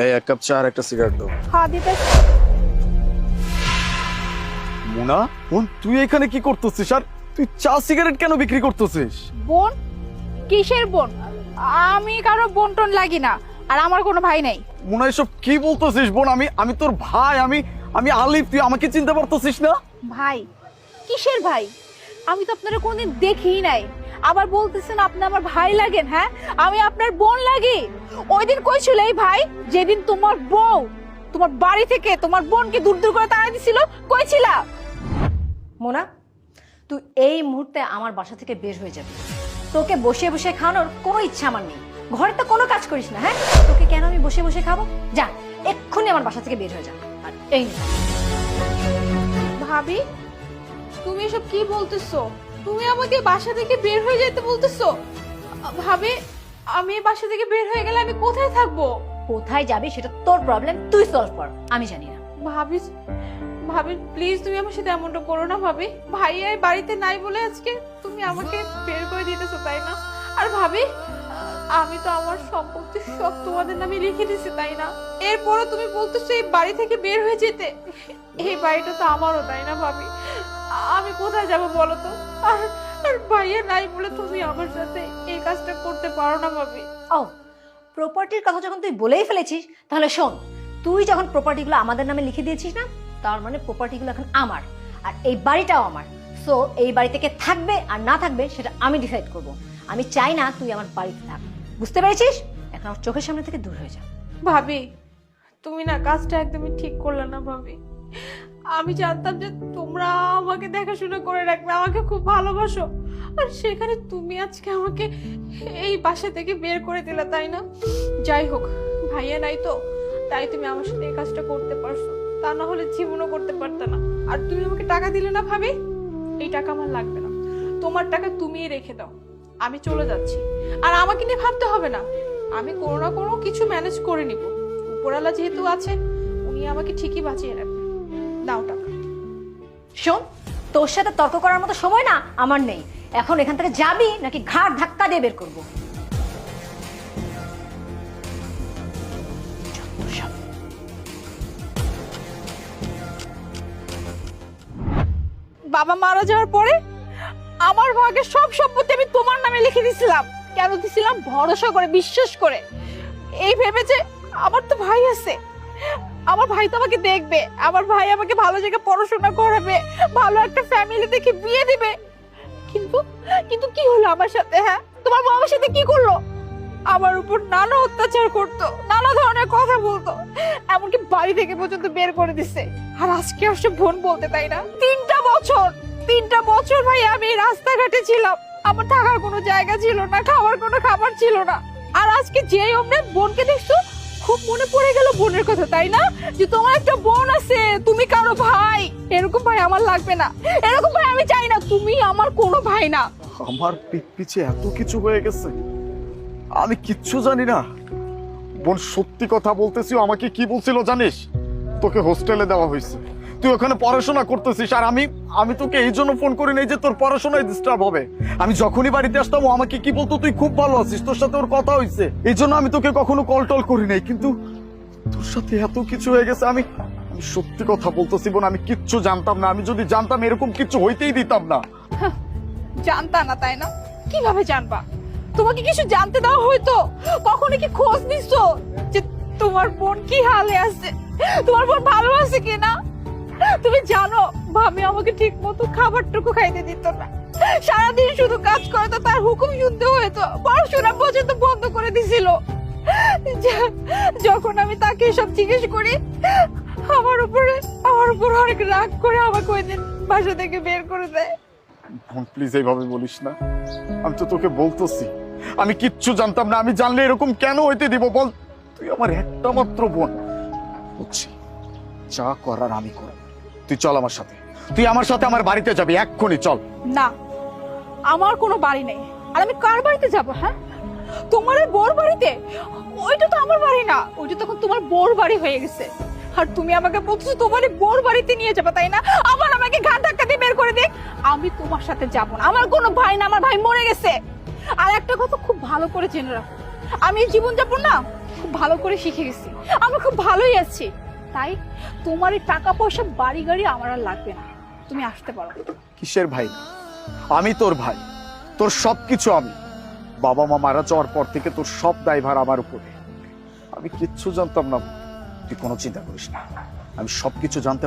এই এক কাপ চা আর একটা সিগারেট দাও। হ্যাঁ দিতে। মুনা বোন, তুই এখানে কি করতেছিস? আর তুই চা সিগারেট কেন বিক্রি করতেছিস? বোন? কিসের বোন? আমি কারো বোন টোন লাগি না, আর আমার কোনো ভাই নাই। মুনা এসব কি বলতেছিস বোন? আমি তোর ভাই, আমি আলিফ, তুই আমাকে চিনতে পারতেছিস না? ভাই? কিসের ভাই? আমি তো আপনারা কোনোদিন দেখিই নাই, আবার বলতেছেন আপনি আমার ভাই লাগেন? হ্যাঁ, আমি আপনার বোন লাগি? ওই দিন কই ছিল এই ভাই যেদিন তোমার বউ তোমার বাড়ি থেকে তোমার বোনকে দূর দূর করে তাড়া দিছিল? কই ছিলা? মোনা, তুই এই মুহূর্তে আমার বাসা থেকে বের হয়ে যাবি। তোকে বসে বসে খাওয়ানোর কোনো ইচ্ছা আমার নেই। ঘরে তো কোনো কাজ করিস না, হ্যাঁ? তোকে কেন আমি বসে বসে খাবো? যা এক্ষুনি আমার বাসা থেকে বের হয়ে যা। আর এই নে। ভাবি, তুমি এসব কি বলতেছো? তুমি আমাকে বাসা থেকে বের হয়ে যেতে বলতেছো? ভাবি, আমি এই বাসা থেকে বের হয়ে গেলে আমি কোথায় থাকবো? কোথায় যাবি সেটা তোর প্রবলেম, তুই সলভ কর, আমি জানি না। ভাবি, ভাবি প্লিজ তুমি আমার সাথে এমনটা করো না ভাবি। ভাইয়া এই বাড়িতে নাই বলে আজকে তুমি আমাকে বের করে দিতেছো, তাই না? আর ভাবি, আমি তো আমার সম্পত্তি সব তোমাদের নামে লিখে দিছি, তাই না? এরপরও তুমি বলতেছো এই বাড়ি থেকে বের হয়ে যেতে। এই বাড়িটা তো আমারও, তাই না ভাবি? আমি কোথায় যাব বলো তো? আর আর ভাইয়া নাই বলে তুমি আমার সাথে এই কাজটা করতে পারো না ভাবি। ও, প্রপার্টির কথা যখন তুই বলেই ফেলেছিস, তাহলে শোন, তুই যখন প্রপার্টিগুলো আমাদের নামে লিখে দিয়েছিস না, তার মানে প্রপার্টিগুলো এখন আমার, আর এই বাড়িটাও আমার। সো এই বাড়ি থেকে থাকবে আর না থাকবে সেটা আমি ডিসাইড করব। আমি চাই না তুই আমার বাড়িতে থাক, বুঝতে পেরেছিস? এখন আমার চোখের সামনে থেকে দূর হয়ে যা। ভাবি, তুমি না কাজটা একদমই ঠিক করলে না ভাবি। আমি জানতাম যে তোমরা আমাকে দেখাশোনা করে রাখবে, আমাকে খুব ভালোবাসো, আর সেখানে তুমি আজকে আমাকে এই বাসা থেকে বের করে দিলে, তাই না? যাই হোক, ভাইয়া নাই তো, তাই তুমি আমার সাথে এই কাজটা করতে পারছো, তা না হলে জীবনও করতে পারতে না। আর তুমি আমাকে টাকা দিলে না ভাবি, এই টাকা আমার লাগবে না, তোমার টাকা তুমিই রেখে দাও, আমি চলে যাচ্ছি। আর আমাকে নিয়ে ভাবতে হবে না, আমি কোনো না কোনো কিছু ম্যানেজ করে নিব। উপরওয়ালা যেহেতু আছে, উনি আমাকে ঠিকই বাঁচিয়ে রাখবে। দাও টাকা। শোন, তোর সাথে তর্ক করার মতো সময় না আমার নেই। এখন এখান থেকে যাবি নাকি ঘাড় ধাক্কা দিয়ে বের করবো? বাবা মারা যাওয়ার পরে আমার ভাগে সব সম্পত্তি আমি তোমার নামে লিখে দিয়েছিলাম। কেন দিছিলাম? ভরসা করে, বিশ্বাস করে, এই ভেবে যে আমার তো ভাই আছে, আমার ভাই তো আমাকে দেখবে, আমার ভাই আমাকে ভালো জায়গায় পড়াশোনা করাবে, ভালো একটা ফ্যামিলি দেখে বিয়ে দিবে। কিন্তু কিন্তু কি হলো আমার সাথে? হ্যাঁ, তোমার মা আমার সাথে কি করলো? আমার উপর নানা অত্যাচার করতো, নানা ধরনের কথা বলতো, এমনকি বাড়ি থেকে পর্যন্ত বের করে দিছে। আর আজকে আসছে বোন বলতে, তাই না? 3টা বছর ভাই আমি রাস্তাঘাটে ছিলাম, আমার থাকার কোনো জায়গা ছিল না, খাওয়ার কোনো খাবার ছিল না। আর আজকে যেই অমনে বোনকে দেখছো, খুব মনে পড়ে গেল বোনের কথা, তাই না? যে তোমার একটা বোন আছে, তুমি কারো ভাই। এরকম ভাই আমার লাগবে না, এরকম ভাই আমি চাই না। তুমি আমার কোনো ভাই না। আমার পিছে এত কিছু হয়ে গেছে, আমি কিচ্ছু জানি না। বোন সত্যি কথা বলতেছি, আমাকে কি বলছিল জানিস? তোকে হোস্টেলে দেওয়া হয়েছে, তুই ওখানে পড়াশোনা করতেছিস। আর আমি তোকে এই জন্য ফোন করি নাই যে তোর পড়াশোনায় ডিস্টার্ব হবে। আমি যখনই বাড়িতে আসতাম ও আমাকে কি বলতো, তুই খুব ভালো আছিস, তোর সাথে ওর কথা হয়েছে, এই জন্য আমি তোকে কখনো কল টল করি নাই। কিন্তু তোর সাথে এত কিছু হয়ে গেছে, আমি সত্যি কথা বলতেছি বোন, আমি কিচ্ছু জানতাম না। আমি যদি জানতাম এরকম কিছু হইতেই দিতাম না। জানতা না, তাই না? কিভাবে জানবা? তোমাকে কিছু জানতে দেওয়া হয়তো? কখনো কি খোঁজ নিছো যে তোমার বোন কি হালে আছে, তোমার বোন ভালো আছে কিনা? তুমি জানো ভাবি আমাকে ঠিক মতো খাবারটুকু খাইতে দিত না, সারাদিন শুধু কাজ করে, তো তার হুকুম শুনতে হতো, পড়াশোনা পর্যন্ত বন্ধ করে দিছিল। যখন আমি তাকে সব জিজ্ঞেস করি, আমার উপর অনেক রাগ করে আমাকে ওই দিন বাসা থেকে বের করে দেয়। বোন প্লিজ এইভাবে বলিস না, আমি তো তোকে বলতেছি আমি কিচ্ছু জানতাম না। আমি জানলে এরকম কেন হইতে দিব বল? তুই আমার একটা মাত্র বোন। বুঝছি, যা করার আমি করব। তুই চল আমার সাথে, তুই আমার সাথে আমার বাড়িতে যাবি এক্ষুনি, চল। না, আমার কোনো বাড়ি নেই, আর আমি কার বাড়িতে যাব? হ্যাঁ, তোমার ওই বোর বাড়িতে? ওইটা তো আমার বাড়ি না, ওইটা তখন তোমার বোর বাড়ি হয়ে গেছে। আর তুমি আমাকে বলছো তোমার এই বোর বাড়িতে নিয়ে যাবে, তাই না? আবার আমাকে ঘাট ধাক্কা দিয়ে বের করে দে। আমি তোমার সাথে যাব না, আমার কোনো ভাই না, আমার ভাই মরে গেছে। আর একটা কথা খুব ভালো করে জেনে রাখো, আমি জীবনযাপন না খুব ভালো করে শিখে গেছি, আমরা খুব ভালোই আছি। তাই তোমার এই টাকা পয়সা বাড়ি গাড়ি আমার আর লাগবে না, তুমি আসতে পারো। কিসের ভাই না? আমি তোর ভাই, তোর সবকিছু আমি। বাবা মা মারা যাওয়ার পর থেকে তোর সব দায়ভার আমার উপরে। আমি কিচ্ছু জানতাম না। তুই কোনো চিন্তা করিস না, আমি সবকিছু জানতে